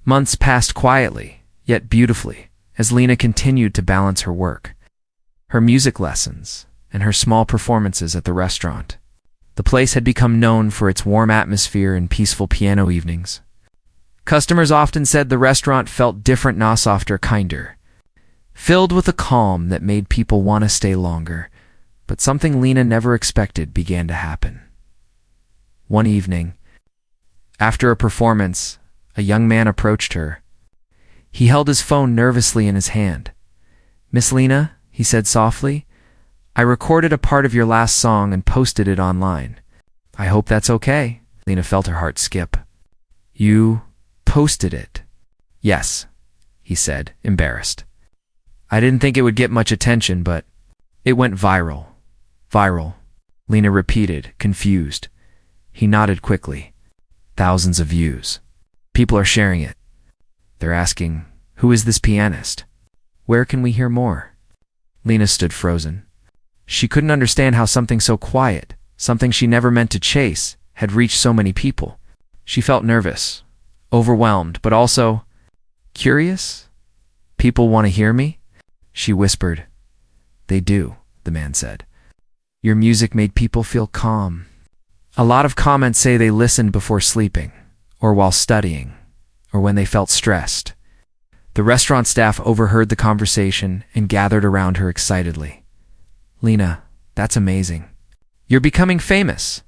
Months passed quietly, yet beautifully, as Lena continued to balance her work, her music lessons, and her small performances at the restaurant. The place had become known for its warm atmosphere and peaceful piano evenings. Customers often said the restaurant felt different now, softer, kinder, filled with a calm that made people want to stay longer. But something Lena never expected began to happen. One evening, after a performance, a young man approached her. He held his phone nervously in his hand. "Miss Lena," he said softly, "I recorded a part of your last song and posted it online. I hope that's okay." Lena felt her heart skip. "You posted it?" "Yes," he said, embarrassed. "I didn't think it would get much attention, but it went viral." "Viral," Lena repeated, confused. He nodded quickly. "Thousands of views. People are sharing it. They're asking, 'Who is this pianist? Where can we hear more?'" Lena stood frozen. She couldn't understand how something so quiet, something she never meant to chase, had reached so many people. She felt nervous, overwhelmed, but also curious. "People want to hear me?" she whispered. "They do," the man said. "Your music made people feel calm. A lot of comments say they listened before sleeping, or while studying, or when they felt stressed." The restaurant staff overheard the conversation and gathered around her excitedly. "Lena, that's amazing. You're becoming famous."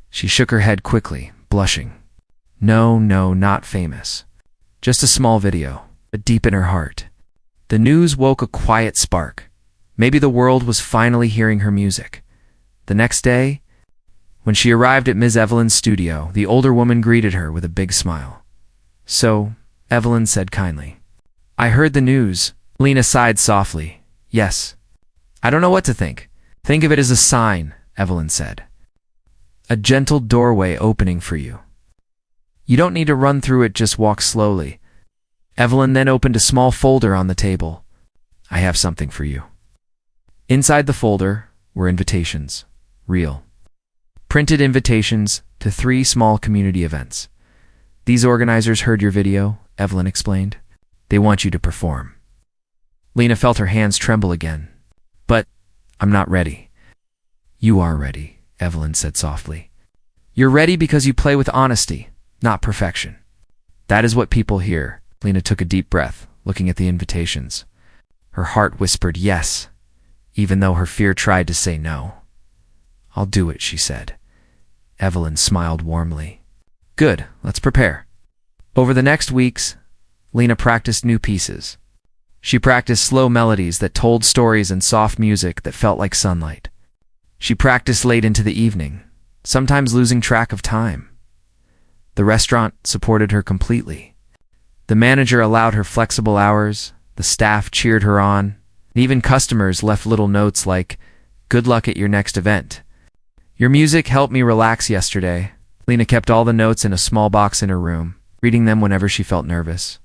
She shook her head quickly, blushing. No, not famous. Just a small video, but deep in her heart. The news woke a quiet spark. Maybe the world was finally hearing her music. The next day, when she arrived at Ms. Evelyn's studio, the older woman greeted her with a big smile. "So," Evelyn said kindly, "I heard the news." Lena sighed softly. "Yes. I don't know what to think." "Think of it as a sign," Evelyn said. "A gentle doorway opening for you. You don't need to run through it, just walk slowly." Evelyn then opened a small folder on the table. "I have something for you." Inside the folder were invitations, real, printed invitations to 3 small community events. "These organizers heard your video," Evelyn explained. "They want you to perform." Lena felt her hands tremble again. "But I'm not ready." "You are ready," Evelyn said softly. "You're ready because you play with honesty, not perfection. That is what people hear." Lena took a deep breath, looking at the invitations. Her heart whispered yes, even though her fear tried to say no. "I'll do it," she said. Evelyn smiled warmly. "Good, let's prepare." Over the next weeks, Lena practiced new pieces. She practiced slow melodies that told stories and soft music that felt like sunlight. She practiced late into the evening, sometimes losing track of time. The restaurant supported her completely. The manager allowed her flexible hours, the staff cheered her on, and even customers left little notes like, "Good luck at your next event. Your music helped me relax yesterday." Lena kept all the notes in a small box in her room, reading them whenever she felt nervous.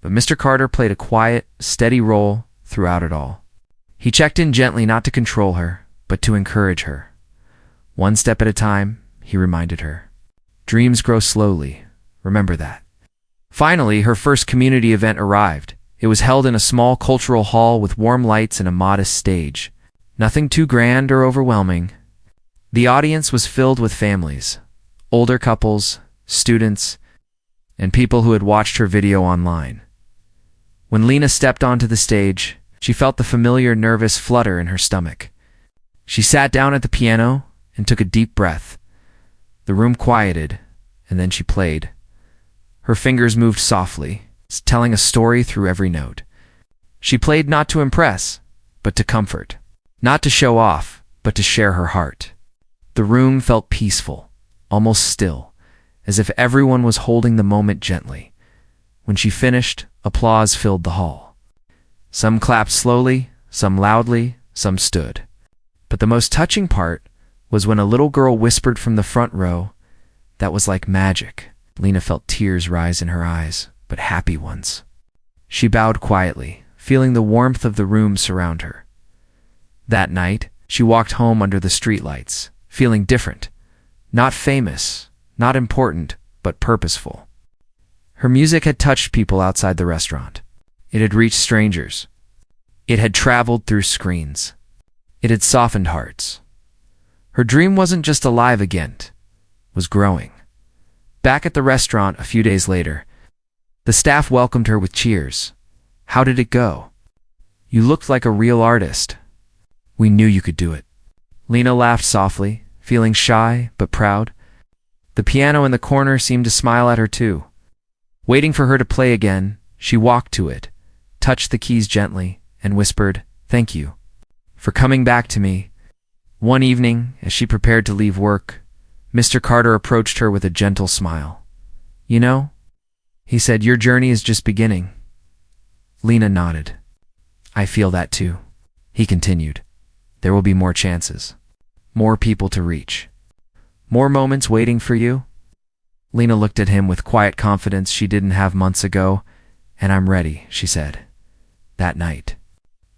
But Mr. Carter played a quiet, steady role throughout it all. He checked in gently, not to control her, but to encourage her. "One step at a time," he reminded her. "Dreams grow slowly. Remember that." Finally, her first community event arrived. It was held in a small cultural hall with warm lights and a modest stage. Nothing too grand or overwhelming. The audience was filled with families, older couples, students, and people who had watched her video online. When Lena stepped onto the stage, she felt the familiar nervous flutter in her stomach. She sat down at the piano and took a deep breath. The room quieted, and then she played. Her fingers moved softly, telling a story through every note. She played not to impress, but to comfort. Not to show off, but to share her heart. The room felt peaceful, almost still, as if everyone was holding the moment gently. When she finished, applause filled the hall. Some clapped slowly, some loudly, some stood. But the most touching part was when a little girl whispered from the front row, "That was like magic." Lena felt tears rise in her eyes, but happy ones. She bowed quietly, feeling the warmth of the room surround her. That night, she walked home under the streetlights, feeling different. Not famous, not important, but purposeful. Her music had touched people outside the restaurant. It had reached strangers. It had traveled through screens. It had softened hearts. Her dream wasn't just alive again, it was growing. Back at the restaurant a few days later, the staff welcomed her with cheers. "How did it go? You looked like a real artist. We knew you could do it." Lena laughed softly, feeling shy but proud. The piano in the corner seemed to smile at her too. Waiting for her to play again, she walked to it, touched the keys gently, and whispered, "Thank you for coming back to me." One evening, as she prepared to leave work, Mr. Carter approached her with a gentle smile. "You know," he said, "your journey is just beginning." Lena nodded. "I feel that too," he continued. "There will be more chances, more people to reach, more moments waiting for you." Lena looked at him with quiet confidence she didn't have months ago. "And I'm ready," she said, that night.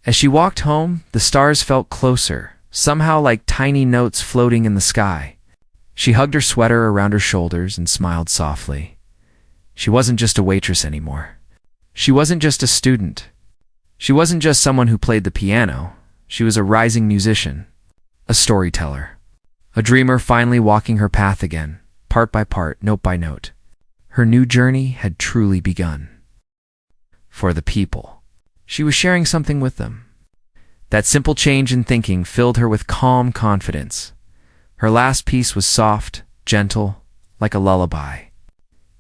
As she walked home, the stars felt closer, somehow like tiny notes floating in the sky. She hugged her sweater around her shoulders and smiled softly. She wasn't just a waitress anymore. She wasn't just a student. She wasn't just someone who played the piano. She was a rising musician, a storyteller, a dreamer finally walking her path again, part by part, note by note. Her new journey had truly begun. For the people. She was sharing something with them. That simple change in thinking filled her with calm confidence. Her last piece was soft, gentle, like a lullaby.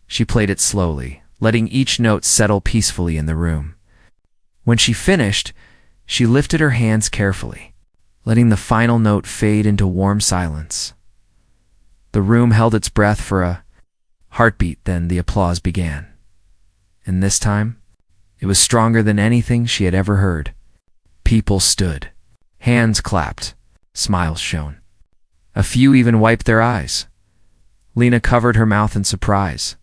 She played it slowly, letting each note settle peacefully in the room. When she finished, she lifted her hands carefully, letting the final note fade into warm silence. The room held its breath for a heartbeat, then the applause began. And this time, it was stronger than anything she had ever heard. People stood. Hands clapped. Smiles shone. A few even wiped their eyes. Lena covered her mouth in surprise.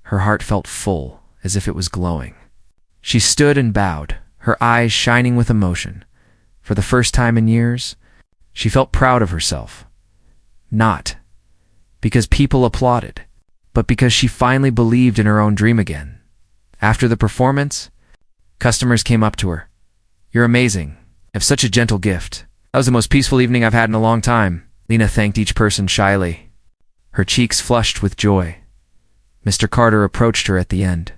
Her heart felt full, as if it was glowing. She stood and bowed, her eyes shining with emotion. For the first time in years, she felt proud of herself. Not because people applauded, but because she finally believed in her own dream again. After the performance, customers came up to her. "You're amazing. You have such a gentle gift. That was the most peaceful evening I've had in a long time." Lena thanked each person shyly. Her cheeks flushed with joy. Mr. Carter approached her at the end.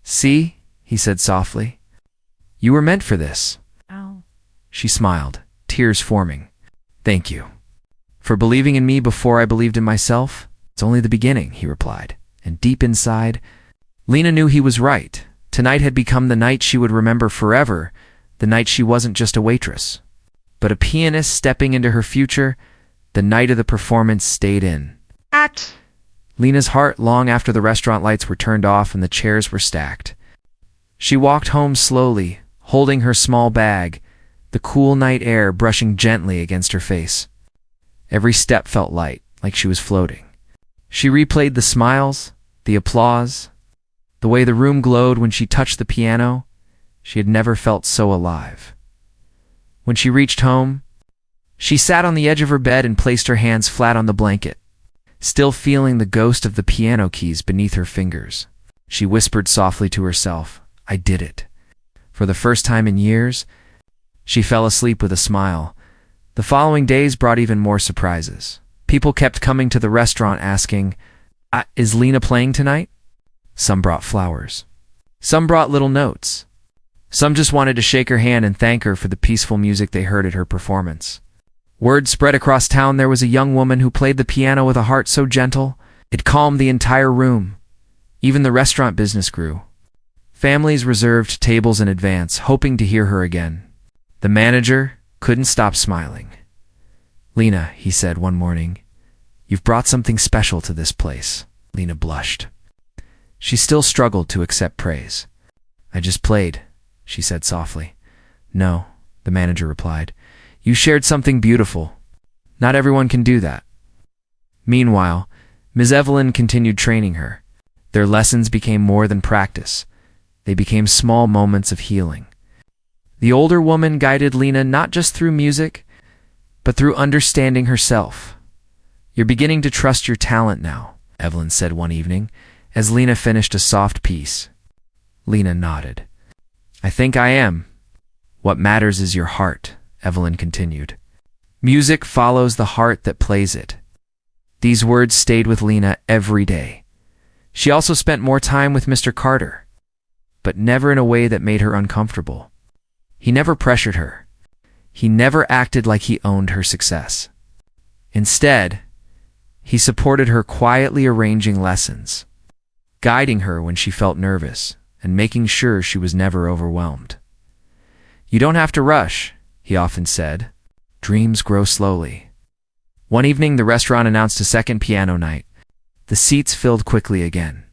"See," he said softly, "you were meant for this." Ow. She smiled, tears forming. "Thank you for believing in me before I believed in myself." "It's only the beginning," he replied, and deep inside, Lena knew he was right. Tonight had become the night she would remember forever, the night she wasn't just a waitress, but a pianist stepping into her future. The night of the performance stayed in Lena's heart long after the restaurant lights were turned off and the chairs were stacked. She walked home slowly, holding her small bag, the cool night air brushing gently against her face. Every step felt light, like she was floating. She replayed the smiles, the applause, the way the room glowed when she touched the piano. She had never felt so alive. When she reached home, she sat on the edge of her bed and placed her hands flat on the blanket, still feeling the ghost of the piano keys beneath her fingers. She whispered softly to herself, "I did it." For the first time in years, she fell asleep with a smile. The following days brought even more surprises. People kept coming to the restaurant asking, "Is Lena playing tonight?" Some brought flowers. Some brought little notes. Some just wanted to shake her hand and thank her for the peaceful music they heard at her performance. Word spread across town there was a young woman who played the piano with a heart so gentle, it calmed the entire room. Even the restaurant business grew. Families reserved tables in advance, hoping to hear her again. The manager couldn't stop smiling. "Lena," he said one morning, "you've brought something special to this place." Lena blushed. She still struggled to accept praise. "I just played," she said softly. "No," the manager replied. "You shared something beautiful. Not everyone can do that." Meanwhile, Ms. Evelyn continued training her. Their lessons became more than practice. They became small moments of healing. The older woman guided Lena not just through music, but through understanding herself. "You're beginning to trust your talent now," Evelyn said one evening, as Lena finished a soft piece. Lena nodded. "I think I am. What matters is your heart," Evelyn continued. "Music follows the heart that plays it." These words stayed with Lena every day. She also spent more time with Mr. Carter, but never in a way that made her uncomfortable. He never pressured her. He never acted like he owned her success. Instead, he supported her, quietly arranging lessons, guiding her when she felt nervous, and making sure she was never overwhelmed. "You don't have to rush," he often said. "Dreams grow slowly." One evening, the restaurant announced a second piano night. The seats filled quickly again.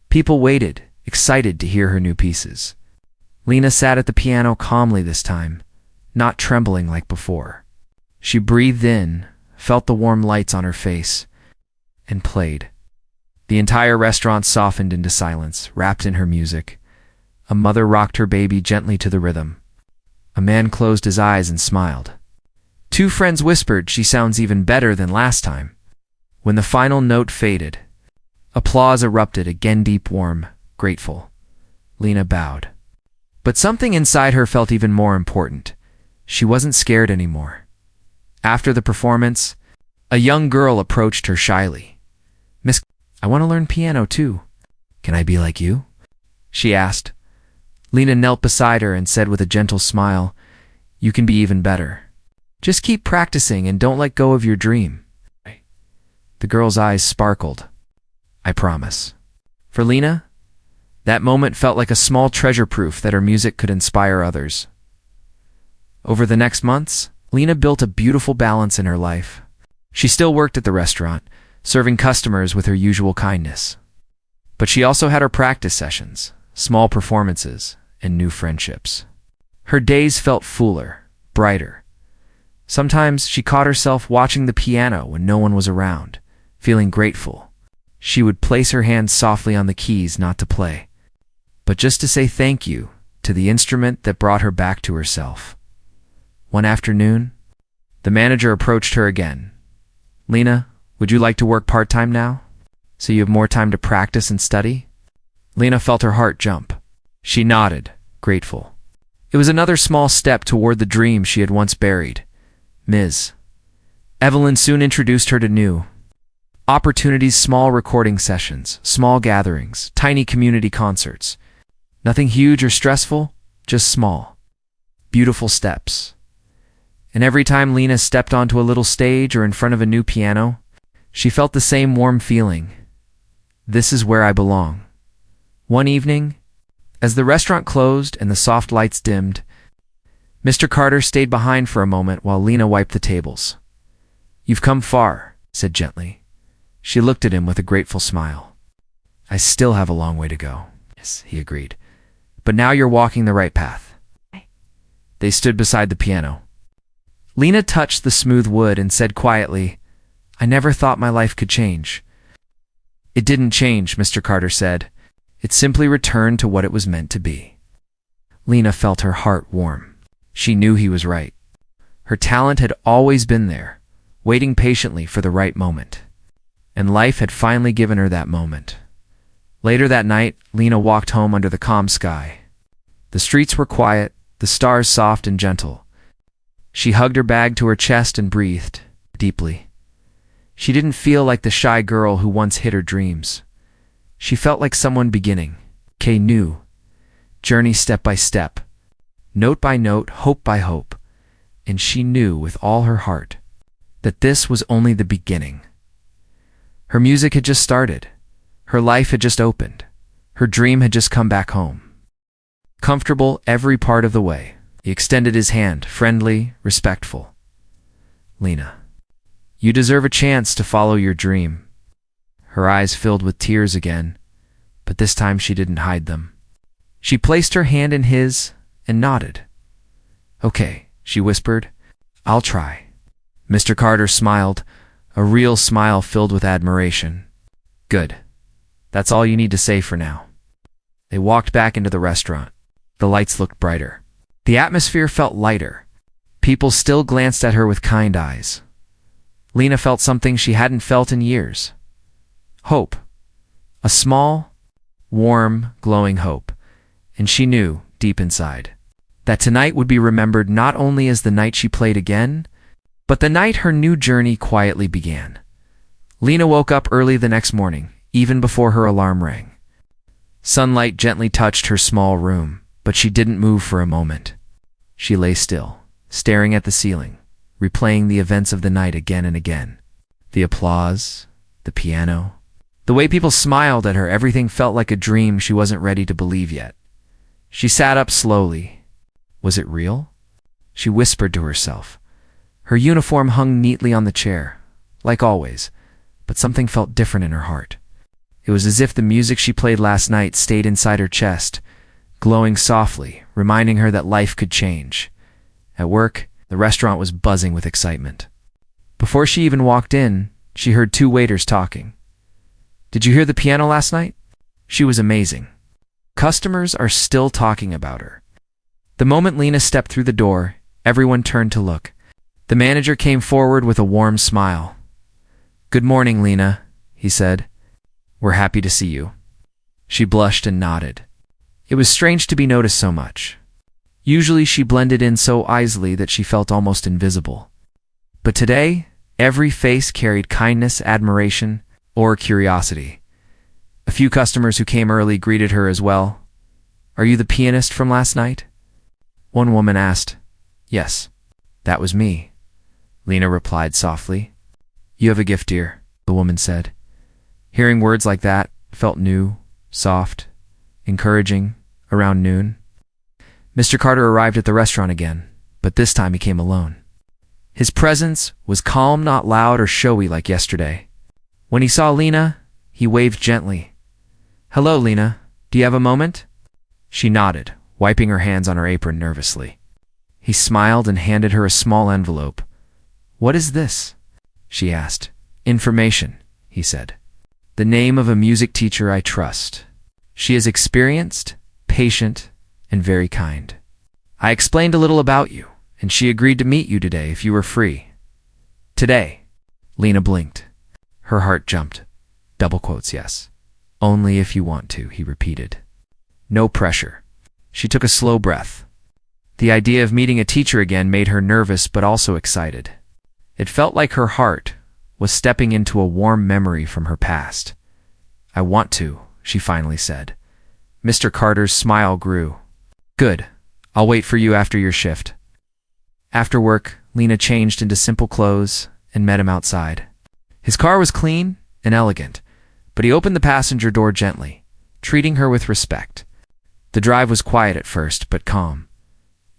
People waited, excited to hear her new pieces. Lena sat at the piano calmly this time, not trembling like before. She breathed in, felt the warm lights on her face, and played. The entire restaurant softened into silence, wrapped in her music. A mother rocked her baby gently to the rhythm. A man closed his eyes and smiled. Two friends whispered, "She sounds even better than last time." When the final note faded, applause erupted, again deep, warm, grateful. Lena bowed. But something inside her felt even more important. She wasn't scared anymore. After the performance, a young girl approached her shyly. "Miss, I want to learn piano too. Can I be like you?" she asked. Lena knelt beside her and said with a gentle smile, "You can be even better. Just keep practicing and don't let go of your dream." The girl's eyes sparkled. "I promise." For Lena, that moment felt like a small treasure, proof that her music could inspire others. Over the next months, Lena built a beautiful balance in her life. She still worked at the restaurant, serving customers with her usual kindness. But she also had her practice sessions, small performances, and new friendships. Her days felt fuller, brighter. Sometimes she caught herself watching the piano when no one was around, feeling grateful. She would place her hands softly on the keys, not to play, but just to say thank you to the instrument that brought her back to herself. One afternoon, the manager approached her again. "Lena, would you like to work part-time now, so you have more time to practice and study?" Lena felt her heart jump. She nodded, grateful. It was another small step toward the dream she had once buried. Ms. Evelyn soon introduced her to new opportunities, small recording sessions, small gatherings, tiny community concerts. Nothing huge or stressful, just small, beautiful steps. And every time Lena stepped onto a little stage or in front of a new piano, she felt the same warm feeling. This is where I belong. One evening, as the restaurant closed and the soft lights dimmed, Mr. Carter stayed behind for a moment while Lena wiped the tables. "You've come far," said gently. She looked at him with a grateful smile. "I still have a long way to go." "Yes," he agreed. "But now you're walking the right path." They stood beside the piano. Lena touched the smooth wood and said quietly, "I never thought my life could change." "It didn't change," Mr. Carter said. "It simply returned to what it was meant to be." Lena felt her heart warm. She knew he was right. Her talent had always been there, waiting patiently for the right moment. And life had finally given her that moment. Later that night, Lena walked home under the calm sky. The streets were quiet, the stars soft and gentle. She hugged her bag to her chest and breathed deeply. She didn't feel like the shy girl who once hid her dreams. She felt like someone beginning, new, journey step by step, note by note, hope by hope. And she knew with all her heart that this was only the beginning. Her music had just started. Her life had just opened. Her dream had just come back home. Comfortable every part of the way, he extended his hand, friendly, respectful. "Lena, you deserve a chance to follow your dream." Her eyes filled with tears again, but this time she didn't hide them. She placed her hand in his and nodded. "Okay," she whispered. "I'll try." Mr. Carter smiled, a real smile filled with admiration. "Good. That's all you need to say for now." They walked back into the restaurant. The lights looked brighter. The atmosphere felt lighter. People still glanced at her with kind eyes. Lena felt something she hadn't felt in years. Hope. A small, warm, glowing hope, and she knew, deep inside, that tonight would be remembered not only as the night she played again, but the night her new journey quietly began. Lena woke up early the next morning, even before her alarm rang. Sunlight gently touched her small room, but she didn't move for a moment. She lay still, staring at the ceiling, replaying the events of the night again and again. The applause, the piano, the way people smiled at her, everything felt like a dream she wasn't ready to believe yet. She sat up slowly. Was it real? She whispered to herself. Her uniform hung neatly on the chair, like always, but something felt different in her heart. It was as if the music she played last night stayed inside her chest, glowing softly, reminding her that life could change. At work, the restaurant was buzzing with excitement. Before she even walked in, she heard two waiters talking. "Did you hear the piano last night? She was amazing. Customers are still talking about her." The moment Lena stepped through the door, everyone turned to look. The manager came forward with a warm smile. "Good morning, Lena," he said. "We're happy to see you." She blushed and nodded. It was strange to be noticed so much. Usually she blended in so easily that she felt almost invisible. But today, every face carried kindness, admiration, or curiosity. A few customers who came early greeted her as well. "Are you the pianist from last night?" One woman asked. "Yes, that was me," Lena replied softly. "You have a gift, dear," the woman said. Hearing words like that felt new, soft, encouraging around noon. Mr. Carter arrived at the restaurant again, but this time he came alone. His presence was calm, not loud or showy like yesterday. When he saw Lena, he waved gently. "Hello, Lena. Do you have a moment?" She nodded, wiping her hands on her apron nervously. He smiled and handed her a small envelope. "What is this?" she asked. "Information," he said. "The name of a music teacher I trust. She is experienced, patient, and very kind. I explained a little about you, and she agreed to meet you today if you were free." "Today?" Lena blinked. Her heart jumped. Double quotes, yes. "Only if you want to," he repeated. No pressure. She took a slow breath. The idea of meeting a teacher again made her nervous but also excited. It felt like her heart was stepping into a warm memory from her past. "I want to," she finally said. Mr. Carter's smile grew. "Good. I'll wait for you after your shift." After work, Lena changed into simple clothes and met him outside. His car was clean and elegant, but he opened the passenger door gently, treating her with respect. The drive was quiet at first, but calm.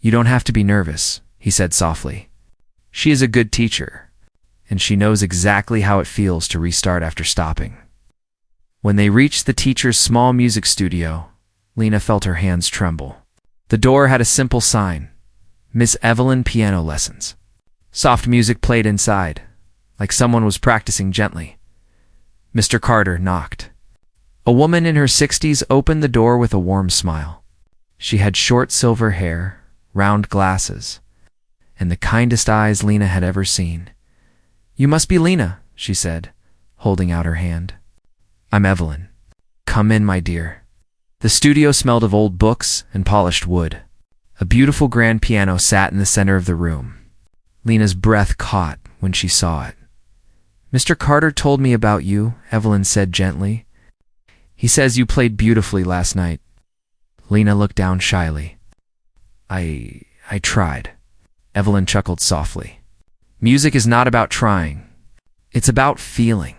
"You don't have to be nervous," he said softly. "She is a good teacher, and she knows exactly how it feels to restart after stopping." When they reached the teacher's small music studio, Lena felt her hands tremble. The door had a simple sign, "Miss Evelyn Piano Lessons." Soft music played inside, like someone was practicing gently. Mr. Carter knocked. A woman in her 60s opened the door with a warm smile. She had short silver hair, round glasses, and the kindest eyes Lena had ever seen. "You must be Lena," she said, holding out her hand. "I'm Evelyn. Come in, my dear." The studio smelled of old books and polished wood. A beautiful grand piano sat in the center of the room. Lena's breath caught when she saw it. "Mr. Carter told me about you," Evelyn said gently. "He says you played beautifully last night." Lena looked down shyly. I tried." Evelyn chuckled softly. "Music is not about trying. It's about feeling.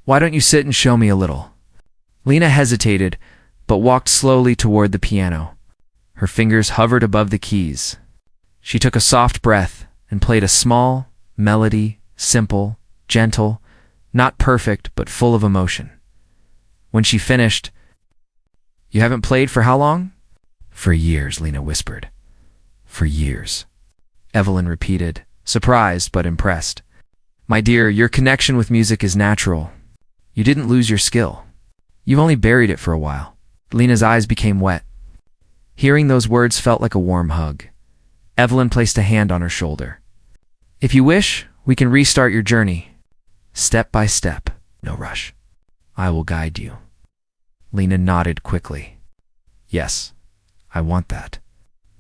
Why don't you sit and show me a little?" Lena hesitated, but walked slowly toward the piano. Her fingers hovered above the keys. She took a soft breath and played a small melody, simple, gentle, not perfect, but full of emotion. When she finished, "You haven't played for how long?" "For years," Lena whispered. "For years," Evelyn repeated, surprised but impressed. "My dear, your connection with music is natural. You didn't lose your skill. You've only buried it for a while." Lena's eyes became wet. Hearing those words felt like a warm hug. Evelyn placed a hand on her shoulder. "If you wish, we can restart your journey. Step by step, no rush. I will guide you." Lena nodded quickly. Yes, I want that.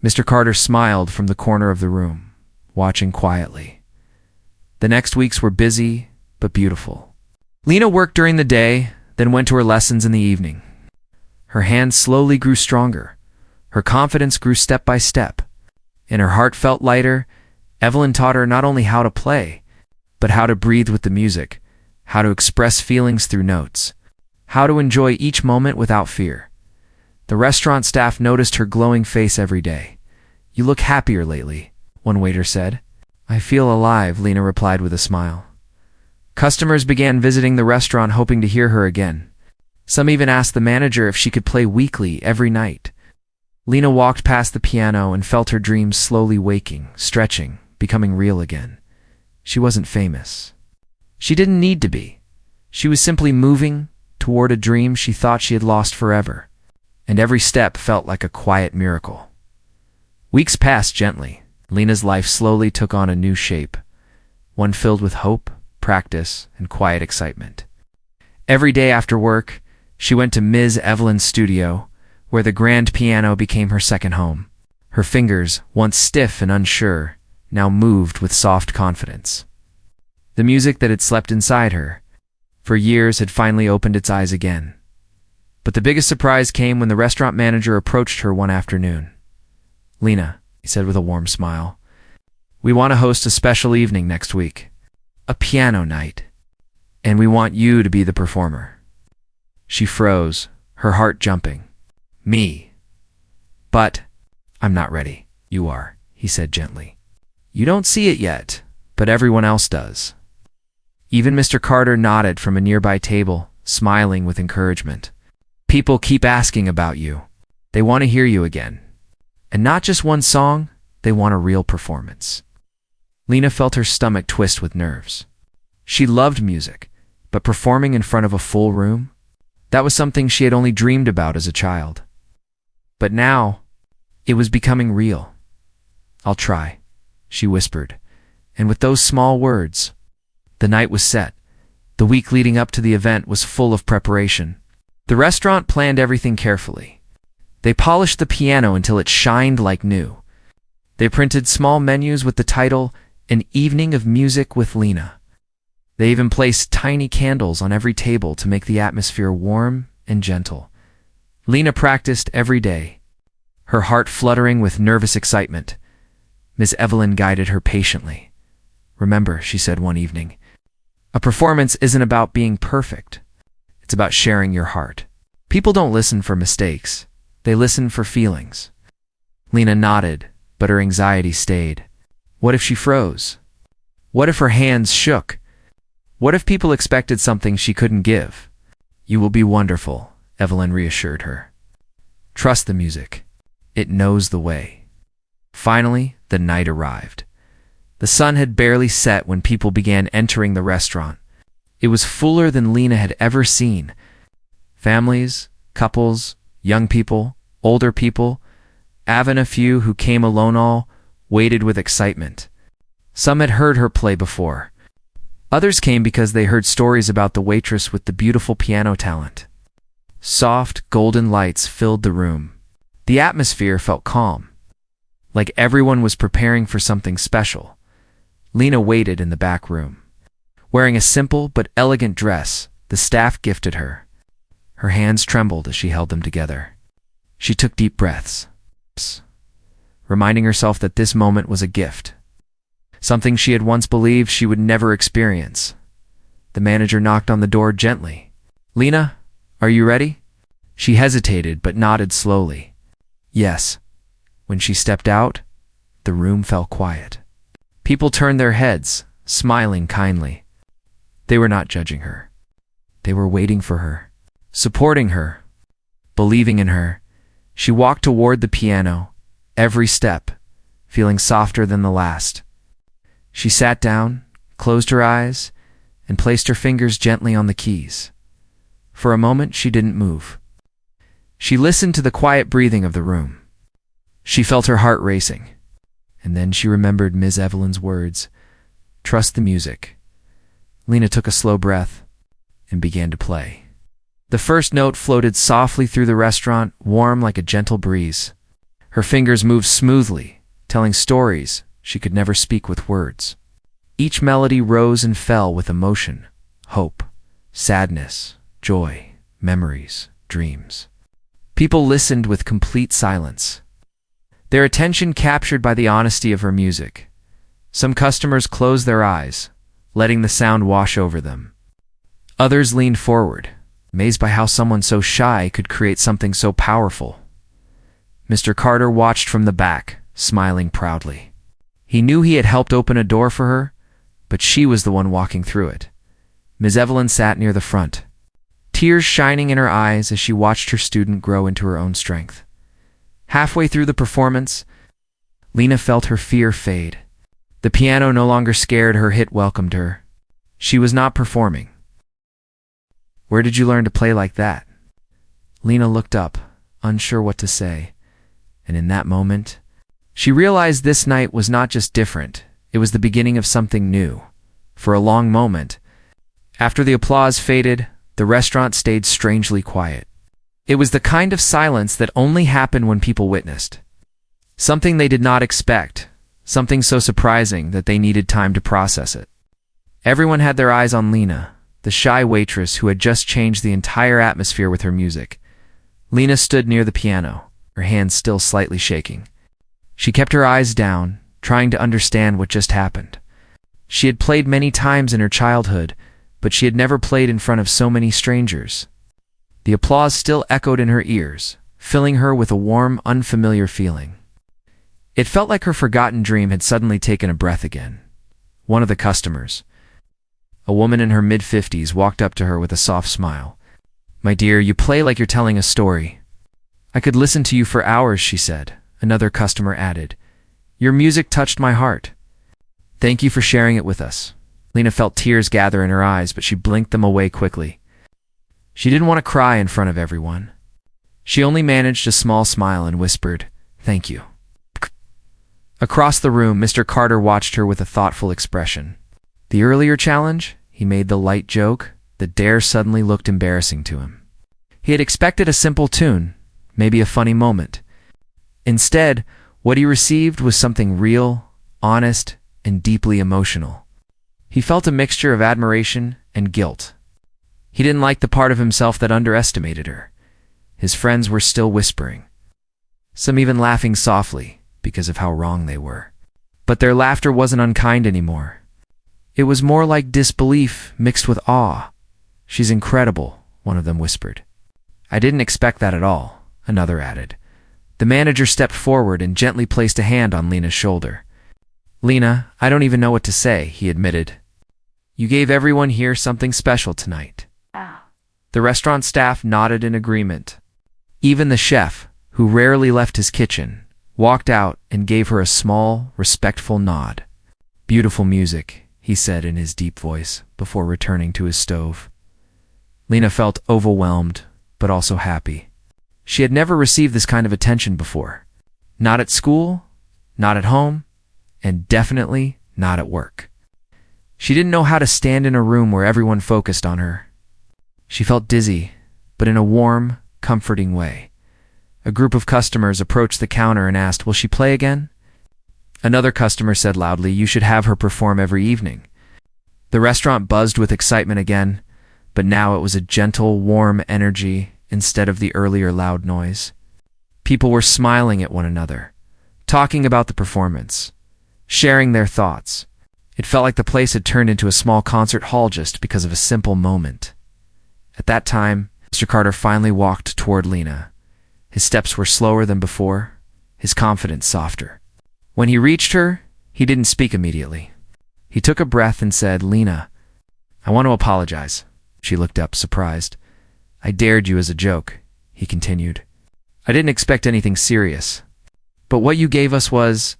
Mr. Carter smiled from the corner of the room, watching quietly. The next weeks were busy, but beautiful. Lena worked during the day, then went to her lessons in the evening. Her hands slowly grew stronger. Her confidence grew step by step. And her heart felt lighter. Evelyn taught her not only how to play, but how to breathe with the music, how to express feelings through notes, how to enjoy each moment without fear. The restaurant staff noticed her glowing face every day. You look happier lately, one waiter said. I feel alive, Lena replied with a smile. Customers began visiting the restaurant hoping to hear her again. Some even asked the manager if she could play weekly every night. Lena walked past the piano and felt her dreams slowly waking, stretching, becoming real again. She wasn't famous. She didn't need to be. She was simply moving toward a dream she thought she had lost forever. And every step felt like a quiet miracle. Weeks passed gently. Lena's life slowly took on a new shape, one filled with hope, practice, and quiet excitement. Every day after work, she went to Ms. Evelyn's studio, where the grand piano became her second home. Her fingers, once stiff and unsure, now moved with soft confidence. The music that had slept inside her for years had finally opened its eyes again. But the biggest surprise came when the restaurant manager approached her one afternoon. Lena, he said with a warm smile, we want to host a special evening next week, a piano night, and we want you to be the performer. She froze, her heart jumping. Me. But I'm not ready. You are, he said gently. You don't see it yet, but everyone else does. Even Mr. Carter nodded from a nearby table, smiling with encouragement. People keep asking about you. They want to hear you again. And not just one song, they want a real performance. Lena felt her stomach twist with nerves. She loved music, but performing in front of a full room? That was something she had only dreamed about as a child. But now, it was becoming real. I'll try, she whispered, and with those small words, the night was set. The week leading up to the event was full of preparation. The restaurant planned everything carefully. They polished the piano until it shined like new. They printed small menus with the title, An Evening of Music with Lena. They even placed tiny candles on every table to make the atmosphere warm and gentle. Lena practiced every day, her heart fluttering with nervous excitement. Miss Evelyn guided her patiently. Remember, she said one evening, a performance isn't about being perfect. It's about sharing your heart. People don't listen for mistakes. They listen for feelings. Lena nodded, but her anxiety stayed. What if she froze? What if her hands shook? What if people expected something she couldn't give? You will be wonderful, Evelyn reassured her. Trust the music. It knows the way. Finally, the night arrived. The sun had barely set when people began entering the restaurant. It was fuller than Lena had ever seen. Families, couples, young people, older people, even a few who came alone all waited with excitement. Some had heard her play before. Others came because they heard stories about the waitress with the beautiful piano talent. Soft, golden lights filled the room. The atmosphere felt calm, like everyone was preparing for something special. Lena waited in the back room. Wearing a simple but elegant dress, the staff gifted her. Her hands trembled as she held them together. She took deep breaths, reminding herself that this moment was a gift, something she had once believed she would never experience. The manager knocked on the door gently. Lena, are you ready? She hesitated but nodded slowly. Yes. When she stepped out, the room fell quiet. People turned their heads, smiling kindly. They were not judging her. They were waiting for her, supporting her, believing in her. She walked toward the piano, every step feeling softer than the last. She sat down, closed her eyes, and placed her fingers gently on the keys. For a moment, she didn't move. She listened to the quiet breathing of the room. She felt her heart racing. And then she remembered Ms. Evelyn's words, "Trust the music." Lena took a slow breath and began to play. The first note floated softly through the restaurant, warm like a gentle breeze. Her fingers moved smoothly, telling stories she could never speak with words. Each melody rose and fell with emotion, hope, sadness, joy, memories, dreams. People listened with complete silence, their attention captured by the honesty of her music. Some customers closed their eyes, letting the sound wash over them. Others leaned forward, amazed by how someone so shy could create something so powerful. Mr. Carter watched from the back, smiling proudly. He knew he had helped open a door for her, but she was the one walking through it. Ms. Evelyn sat near the front, tears shining in her eyes as she watched her student grow into her own strength. Halfway through the performance, Lena felt her fear fade. The piano no longer scared her, it welcomed her. She was not performing. "Where did you learn to play like that?" Lena looked up, unsure what to say. And in that moment, she realized this night was not just different, it was the beginning of something new. For a long moment, after the applause faded, the restaurant stayed strangely quiet. It was the kind of silence that only happened when people witnessed. Something they did not expect, something so surprising that they needed time to process it. Everyone had their eyes on Lena, the shy waitress who had just changed the entire atmosphere with her music. Lena stood near the piano, her hands still slightly shaking. She kept her eyes down, trying to understand what just happened. She had played many times in her childhood, but she had never played in front of so many strangers. The applause still echoed in her ears, filling her with a warm, unfamiliar feeling. It felt like her forgotten dream had suddenly taken a breath again. One of the customers, a woman in her mid-50s, walked up to her with a soft smile. "My dear, you play like you're telling a story." "I could listen to you for hours," she said. Another customer added, "Your music touched my heart." "Thank you for sharing it with us." Lena felt tears gather in her eyes, but she blinked them away quickly. She didn't want to cry in front of everyone. She only managed a small smile and whispered, "Thank you." Across the room, Mr. Carter watched her with a thoughtful expression. The earlier challenge, he made the light joke, the dare suddenly looked embarrassing to him. He had expected a simple tune, maybe a funny moment. Instead, what he received was something real, honest, and deeply emotional. He felt a mixture of admiration and guilt. He didn't like the part of himself that underestimated her. His friends were still whispering, some even laughing softly because of how wrong they were. But their laughter wasn't unkind anymore. It was more like disbelief mixed with awe. "She's incredible," one of them whispered. "I didn't expect that at all," another added. The manager stepped forward and gently placed a hand on Lena's shoulder. "Lena, I don't even know what to say," he admitted. "You gave everyone here something special tonight." The restaurant staff nodded in agreement. Even the chef, who rarely left his kitchen, walked out and gave her a small, respectful nod. "Beautiful music," he said in his deep voice before returning to his stove. Lena felt overwhelmed, but also happy. She had never received this kind of attention before. Not at school, not at home, and definitely not at work. She didn't know how to stand in a room where everyone focused on her. She felt dizzy, but in a warm, comforting way. A group of customers approached the counter and asked, "Will she play again?" Another customer said loudly, "You should have her perform every evening." The restaurant buzzed with excitement again, but now it was a gentle, warm energy instead of the earlier loud noise. People were smiling at one another, talking about the performance, sharing their thoughts. It felt like the place had turned into a small concert hall just because of a simple moment. At that time, Mr. Carter finally walked toward Lena. His steps were slower than before, his confidence softer. When he reached her, he didn't speak immediately. He took a breath and said, "Lena, I want to apologize." She looked up, surprised. "I dared you as a joke," he continued. "I didn't expect anything serious. But what you gave us was,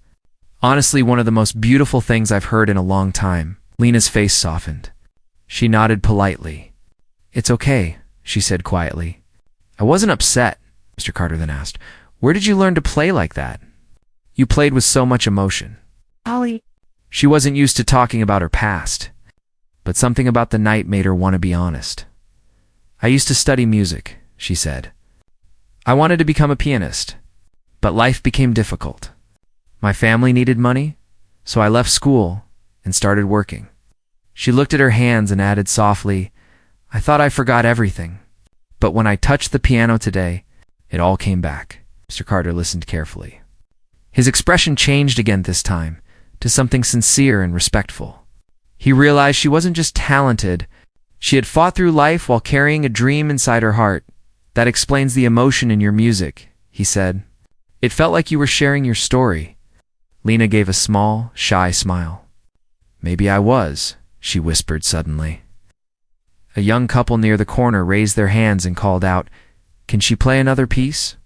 honestly, one of the most beautiful things I've heard in a long time." Lena's face softened. She nodded politely. "It's okay," she said quietly. "I wasn't upset," Mr. Carter then asked. "Where did you learn to play like that? You played with so much emotion." Ollie. She wasn't used to talking about her past, but something about the night made her want to be honest. I used to study music, she said. I wanted to become a pianist, but life became difficult. My family needed money, so I left school and started working. She looked at her hands and added softly, I thought I forgot everything, but when I touched the piano today, it all came back. Mr. Carter listened carefully. His expression changed again this time, to something sincere and respectful. He realized she wasn't just talented, she had fought through life while carrying a dream inside her heart. That explains the emotion in your music, he said. It felt like you were sharing your story. Lena gave a small, shy smile. Maybe I was, she whispered suddenly. A young couple near the corner raised their hands and called out, Can she play another piece?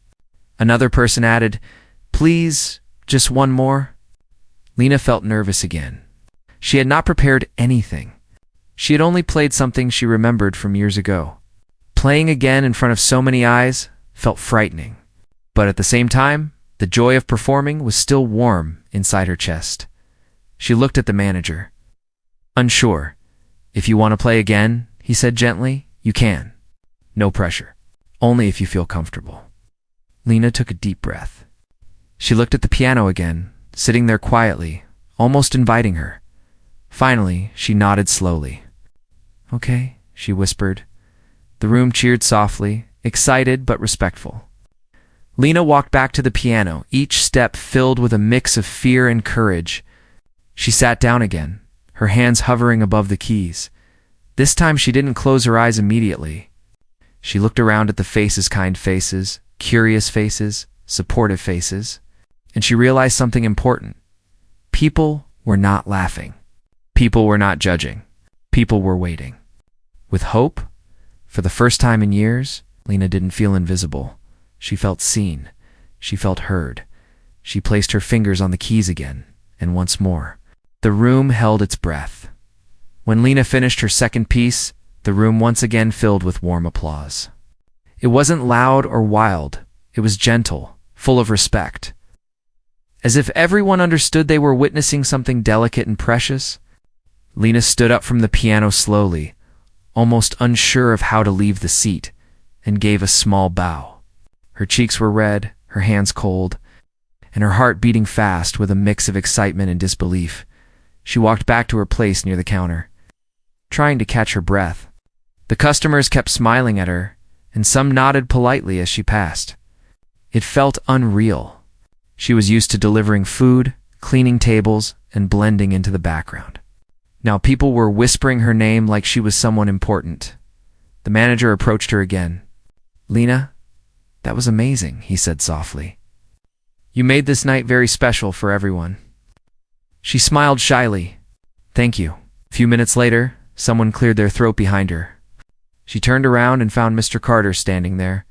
Another person added, Please, just one more. Lena felt nervous again. She had not prepared anything. She had only played something she remembered from years ago. Playing again in front of so many eyes felt frightening. But at the same time, the joy of performing was still warm inside her chest. She looked at the manager. Unsure. If you want to play again, he said gently, you can. No pressure. Only if you feel comfortable. Lena took a deep breath. She looked at the piano again, sitting there quietly, almost inviting her. Finally, she nodded slowly. Okay, she whispered. The room cheered softly, excited but respectful. Lena walked back to the piano, each step filled with a mix of fear and courage. She sat down again, her hands hovering above the keys. This time she didn't close her eyes immediately. She looked around at the faces, kind faces, curious faces, supportive faces, and she realized something important. People were not laughing. People were not judging. People were waiting. With hope, for the first time in years, Lena didn't feel invisible. She felt seen. She felt heard. She placed her fingers on the keys again, and once more. The room held its breath. When Lena finished her second piece, the room once again filled with warm applause. It wasn't loud or wild. It was gentle, full of respect. As if everyone understood they were witnessing something delicate and precious, Lena stood up from the piano slowly, almost unsure of how to leave the seat, and gave a small bow. Her cheeks were red, her hands cold, and her heart beating fast with a mix of excitement and disbelief. She walked back to her place near the counter, trying to catch her breath. The customers kept smiling at her, and some nodded politely as she passed. It felt unreal. She was used to delivering food, cleaning tables, and blending into the background. Now people were whispering her name like she was someone important. The manager approached her again. Lena, that was amazing, he said softly. You made this night very special for everyone. She smiled shyly. Thank you. A few minutes later, someone cleared their throat behind her. She turned around and found Mr. Carter standing there.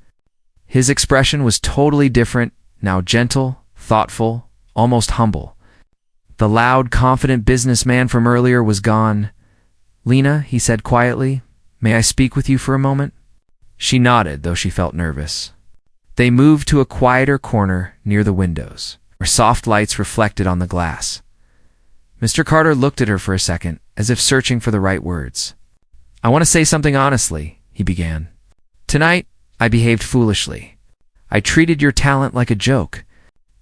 His expression was totally different, now gentle, thoughtful, almost humble. The loud, confident businessman from earlier was gone. Lena, he said quietly, may I speak with you for a moment? She nodded, though she felt nervous. They moved to a quieter corner near the windows, where soft lights reflected on the glass. Mr. Carter looked at her for a second, as if searching for the right words. I want to say something honestly, he began. Tonight, I behaved foolishly. I treated your talent like a joke.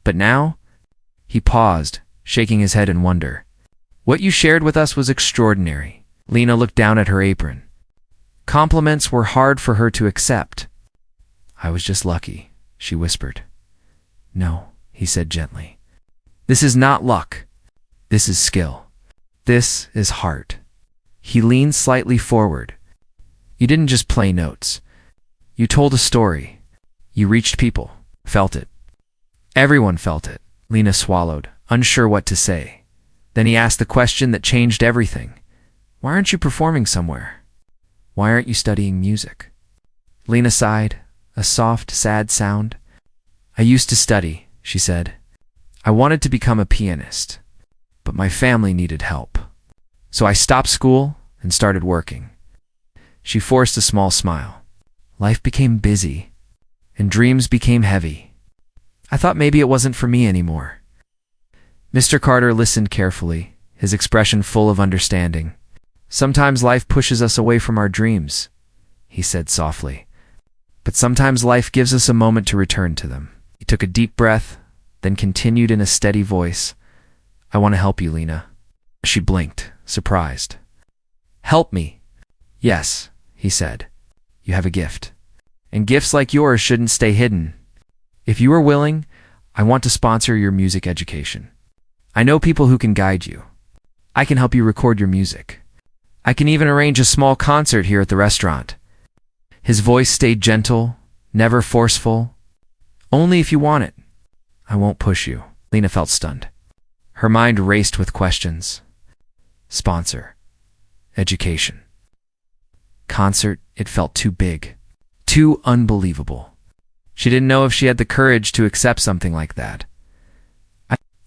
But now, he paused, shaking his head in wonder. What you shared with us was extraordinary. Lena looked down at her apron. Compliments were hard for her to accept. I was just lucky, she whispered. No, he said gently. This is not luck. This is skill. This is heart. He leaned slightly forward. You didn't just play notes. You told a story. You reached people, felt it. Everyone felt it. Lena swallowed, unsure what to say. Then he asked the question that changed everything. Why aren't you performing somewhere? Why aren't you studying music? Lena sighed, a soft, sad sound. I used to study, she said. I wanted to become a pianist, but my family needed help. So I stopped school and started working. She forced a small smile. Life became busy, and dreams became heavy. I thought maybe it wasn't for me anymore. Mr. Carter listened carefully, his expression full of understanding. Sometimes life pushes us away from our dreams. he said softly. But sometimes life gives us a moment to return to them. He took a deep breath, then continued in a steady voice, I want to help you, Lena. She blinked, surprised. Help me? Yes, he said. You have a gift. And gifts like yours shouldn't stay hidden. If you are willing, I want to sponsor your music education. I know people who can guide you. I can help you record your music. I can even arrange a small concert here at the restaurant. His voice stayed gentle, never forceful. Only if you want it. I won't push you. Lena felt stunned. Her mind raced with questions. Sponsor. Education. Concert, it felt too big. Too unbelievable. She didn't know if she had the courage to accept something like that.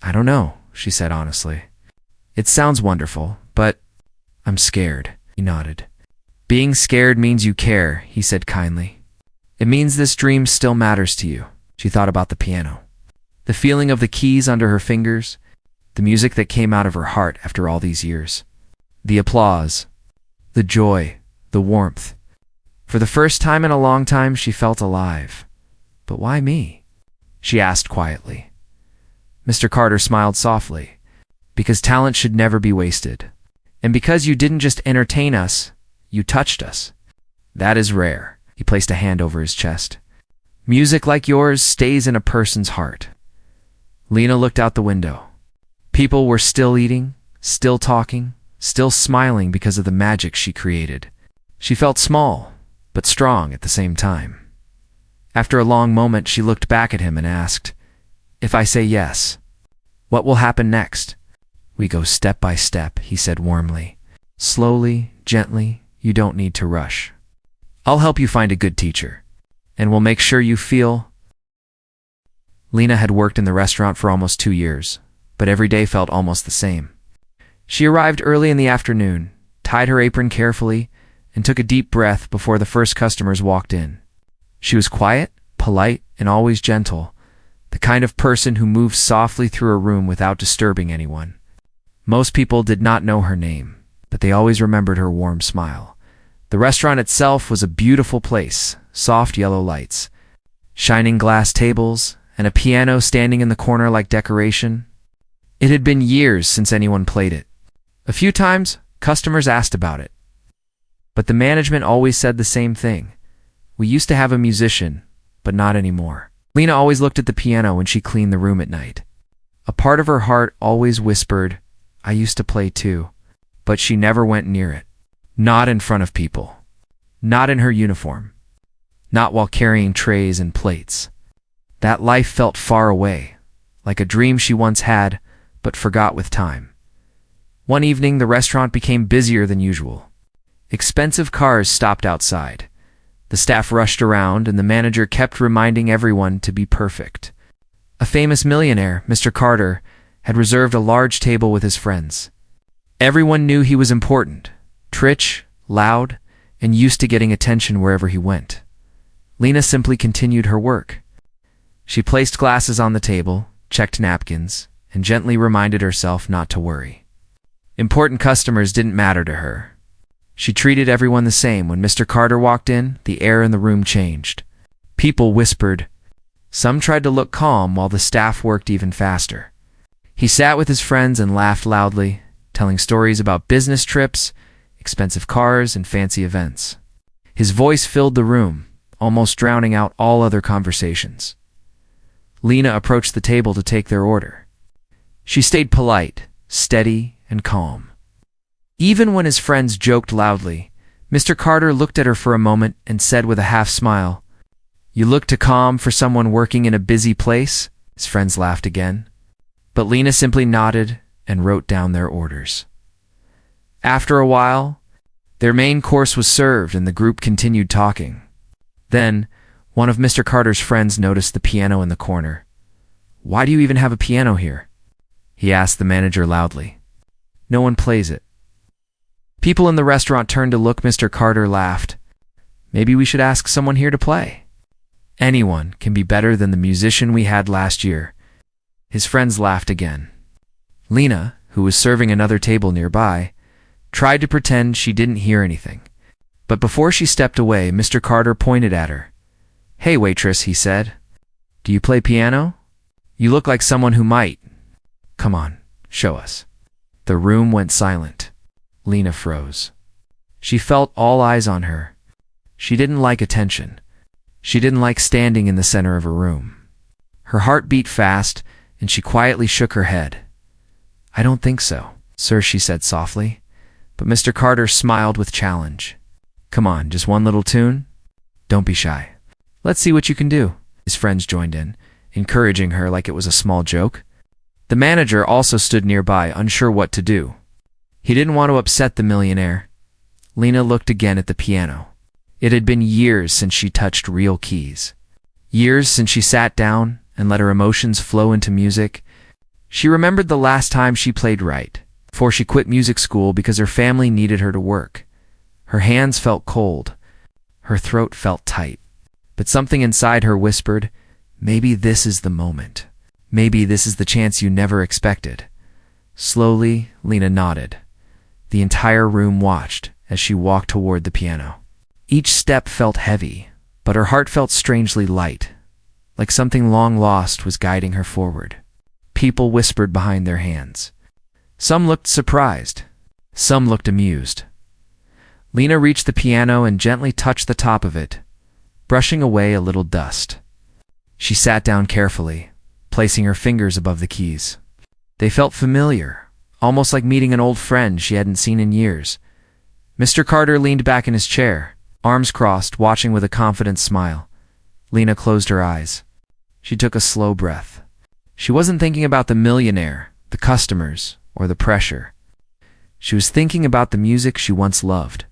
I don't know, she said honestly. It sounds wonderful, but I'm scared, he nodded. Being scared means you care, he said kindly. It means this dream still matters to you. She thought about the piano. The feeling of the keys under her fingers, the music that came out of her heart after all these years. The applause, the joy, the warmth. For the first time in a long time, she felt alive. But why me? She asked quietly. Mr. Carter smiled softly. Because talent should never be wasted. And because you didn't just entertain us, you touched us. That is rare. He placed a hand over his chest. Music like yours stays in a person's heart. Lena looked out the window. People were still eating, still talking, still smiling because of the magic she created. She felt small, but strong at the same time. After a long moment, she looked back at him and asked, If I say yes, what will happen next? We go step by step, he said warmly. Slowly, gently, you don't need to rush. I'll help you find a good teacher, and we'll make sure you feel... Lena had worked in the restaurant for almost 2 years, but every day felt almost the same. She arrived early in the afternoon, tied her apron carefully, and took a deep breath before the first customers walked in. She was quiet, polite, and always gentle, the kind of person who moves softly through a room without disturbing anyone. Most people did not know her name, but they always remembered her warm smile. The restaurant itself was a beautiful place, soft yellow lights, shining glass tables, and a piano standing in the corner like decoration. It had been years since anyone played it. A few times, customers asked about it. But the management always said the same thing. We used to have a musician, but not anymore. Lena always looked at the piano when she cleaned the room at night. A part of her heart always whispered, I used to play too, but she never went near it. Not in front of people. Not in her uniform. Not while carrying trays and plates. That life felt far away, like a dream she once had, but forgot with time. One evening, the restaurant became busier than usual. Expensive cars stopped outside. The staff rushed around, and the manager kept reminding everyone to be perfect. A famous millionaire, Mr. Carter, had reserved a large table with his friends. Everyone knew he was important, rich, loud, and used to getting attention wherever he went. Lena simply continued her work. She placed glasses on the table, checked napkins, and gently reminded herself not to worry. Important customers didn't matter to her. She treated everyone the same. When Mr. Carter walked in, the air in the room changed. People whispered. Some tried to look calm while the staff worked even faster. He sat with his friends and laughed loudly, telling stories about business trips, expensive cars, and fancy events. His voice filled the room, almost drowning out all other conversations. Lena approached the table to take their order. She stayed polite, steady, and calm. Even when his friends joked loudly, Mr. Carter looked at her for a moment and said with a half smile, You look too calm for someone working in a busy place? His friends laughed again. But Lena simply nodded and wrote down their orders. After a while, their main course was served and the group continued talking. Then, one of Mr. Carter's friends noticed the piano in the corner. Why do you even have a piano here? He asked the manager loudly. No one plays it. People in the restaurant turned to look. Mr. Carter laughed. Maybe we should ask someone here to play. Anyone can be better than the musician we had last year. His friends laughed again. Lena, who was serving another table nearby, tried to pretend she didn't hear anything. But before she stepped away, Mr. Carter pointed at her. "Hey, waitress," he said. "Do you play piano? You look like someone who might. Come on, show us." The room went silent. Lena froze. She felt all eyes on her. She didn't like attention. She didn't like standing in the center of a room. Her heart beat fast, and she quietly shook her head. "I don't think so, sir," she said softly. But Mr. Carter smiled with challenge. "Come on, just one little tune? Don't be shy. Let's see what you can do." His friends joined in, encouraging her like it was a small joke. The manager also stood nearby, unsure what to do. He didn't want to upset the millionaire. Lena looked again at the piano. It had been years since she touched real keys. Years since she sat down and let her emotions flow into music. She remembered the last time she played right, before she quit music school because her family needed her to work. Her hands felt cold. Her throat felt tight. But something inside her whispered, maybe this is the moment. Maybe this is the chance you never expected. Slowly, Lena nodded. The entire room watched as she walked toward the piano. Each step felt heavy, but her heart felt strangely light, like something long lost was guiding her forward. People whispered behind their hands. Some looked surprised. Some looked amused. Lena reached the piano and gently touched the top of it, brushing away a little dust. She sat down carefully, placing her fingers above the keys. They felt familiar, almost like meeting an old friend she hadn't seen in years. Mr. Carter leaned back in his chair, arms crossed, watching with a confident smile. Lena closed her eyes. She took a slow breath. She wasn't thinking about the millionaire, the customers, or the pressure. She was thinking about the music she once loved,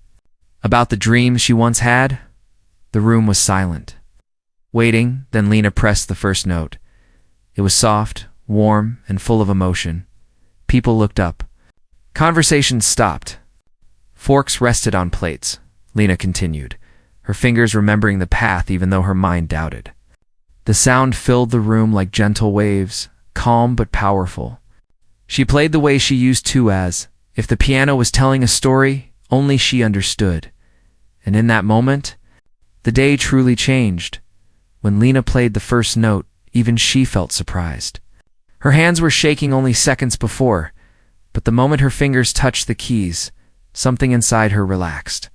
about the dreams she once had. The room was silent. Waiting, then Lena pressed the first note. It was soft, warm, and full of emotion. People looked up. Conversations stopped. Forks rested on plates. Lena continued, her fingers remembering the path even though her mind doubted. The sound filled the room like gentle waves, calm but powerful. She played the way she used to, as if the piano was telling a story only she understood. And in that moment, the day truly changed. When Lena played the first note, even she felt surprised. Her hands were shaking only seconds before, but the moment her fingers touched the keys, something inside her relaxed.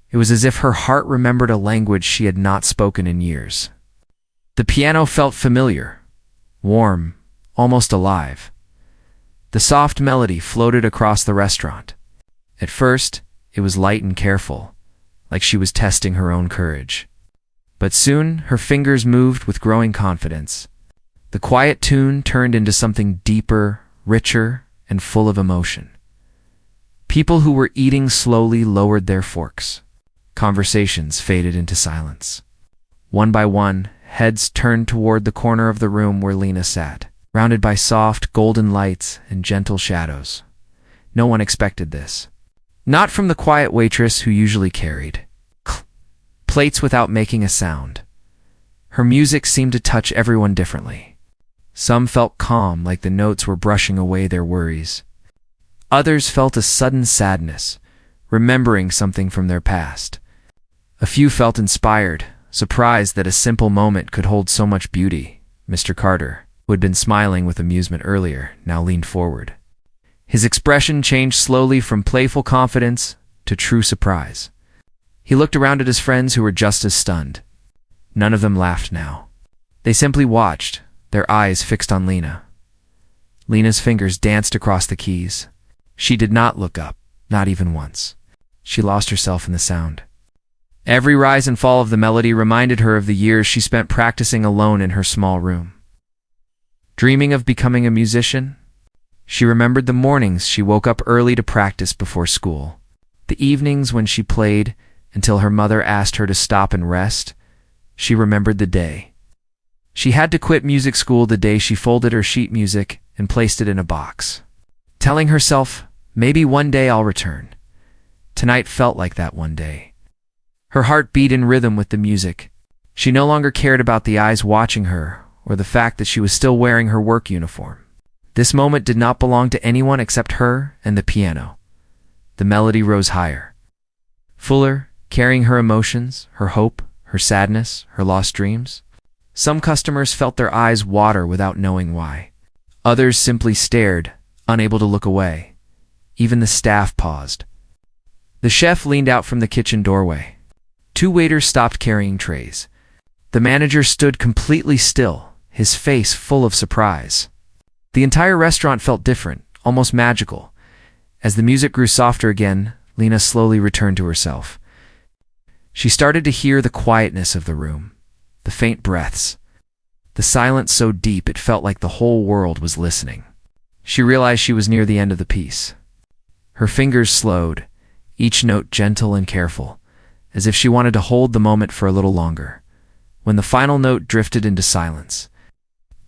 It was as if her heart remembered a language she had not spoken in years. The piano felt familiar, warm, almost alive. The soft melody floated across the restaurant. At first, it was light and careful, like she was testing her own courage. But soon, her fingers moved with growing confidence. The quiet tune turned into something deeper, richer, and full of emotion. People who were eating slowly lowered their forks. Conversations faded into silence. One by one, heads turned toward the corner of the room where Lena sat, surrounded by soft, golden lights and gentle shadows. No one expected this. Not from the quiet waitress who usually carried plates without making a sound. Her music seemed to touch everyone differently. Some felt calm, like the notes were brushing away their worries. Others felt a sudden sadness, remembering something from their past. A few felt inspired, surprised that a simple moment could hold so much beauty. Mr. Carter, who had been smiling with amusement earlier, now leaned forward. His expression changed slowly from playful confidence to true surprise. He looked around at his friends who were just as stunned. None of them laughed now. They simply watched, their eyes fixed on Lena. Lena's fingers danced across the keys. She did not look up, not even once. She lost herself in the sound. Every rise and fall of the melody reminded her of the years she spent practicing alone in her small room. Dreaming of becoming a musician? She remembered the mornings she woke up early to practice before school, the evenings when she played until her mother asked her to stop and rest. She remembered the day she had to quit music school, the day she folded her sheet music and placed it in a box, telling herself, maybe one day I'll return. Tonight felt like that one day. Her heart beat in rhythm with the music. She no longer cared about the eyes watching her or the fact that she was still wearing her work uniform. This moment did not belong to anyone except her and the piano. The melody rose higher, fuller, carrying her emotions, her hope, her sadness, her lost dreams. Some customers felt their eyes water without knowing why. Others simply stared, unable to look away. Even the staff paused. The chef leaned out from the kitchen doorway. Two waiters stopped carrying trays. The manager stood completely still, his face full of surprise. The entire restaurant felt different, almost magical. As the music grew softer again, Lena slowly returned to herself. She started to hear the quietness of the room, the faint breaths, the silence so deep it felt like the whole world was listening. She realized she was near the end of the piece. Her fingers slowed, each note gentle and careful, as if she wanted to hold the moment for a little longer. When the final note drifted into silence,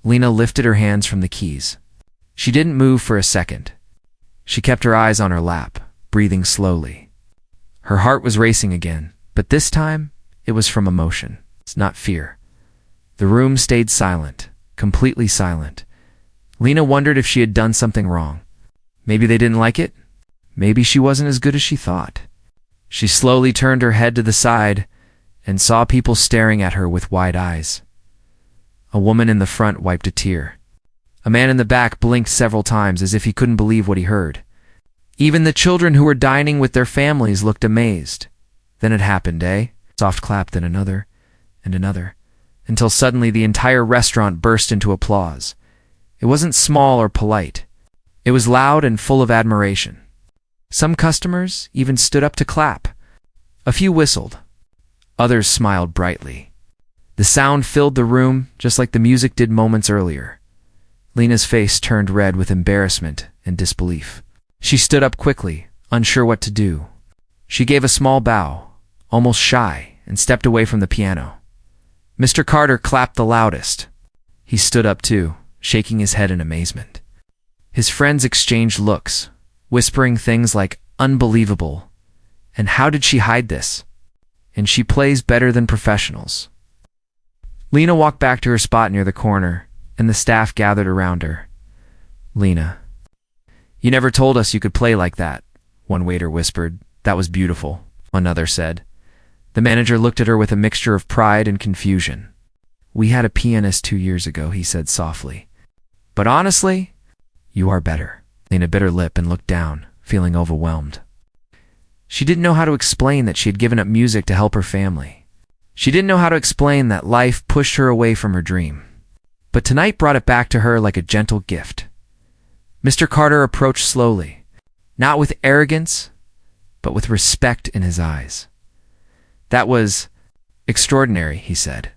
Lena lifted her hands from the keys. She didn't move for a second. She kept her eyes on her lap, breathing slowly. Her heart was racing again, but this time it was from emotion, not fear. The room stayed silent, completely silent. Lena wondered if she had done something wrong. Maybe they didn't like it. Maybe she wasn't as good as she thought. She slowly turned her head to the side and saw people staring at her with wide eyes. A woman in the front wiped a tear. A man in the back blinked several times as if he couldn't believe what he heard. Even the children who were dining with their families looked amazed. Then it happened, eh? Soft clap, then another, and another, until suddenly the entire restaurant burst into applause. It wasn't small or polite. It was loud and full of admiration. Some customers even stood up to clap. A few whistled. Others smiled brightly. The sound filled the room just like the music did moments earlier. Lena's face turned red with embarrassment and disbelief. She stood up quickly, unsure what to do. She gave a small bow, almost shy, and stepped away from the piano. Mr. Carter clapped the loudest. He stood up too, shaking his head in amazement. His friends exchanged looks, whispering things like, "Unbelievable," and "How did she hide this?" And "She plays better than professionals." Lena walked back to her spot near the corner, and the staff gathered around her. "Lena, you never told us you could play like that," one waiter whispered. "That was beautiful," another said. The manager looked at her with a mixture of pride and confusion. "We had a pianist 2 years ago," he said softly. "But honestly, you are better." Lena bit her lip and looked down, feeling overwhelmed. She didn't know how to explain that she had given up music to help her family. She didn't know how to explain that life pushed her away from her dream. But tonight brought it back to her like a gentle gift. Mr. Carter approached slowly, not with arrogance, but with respect in his eyes. "That was extraordinary," he said.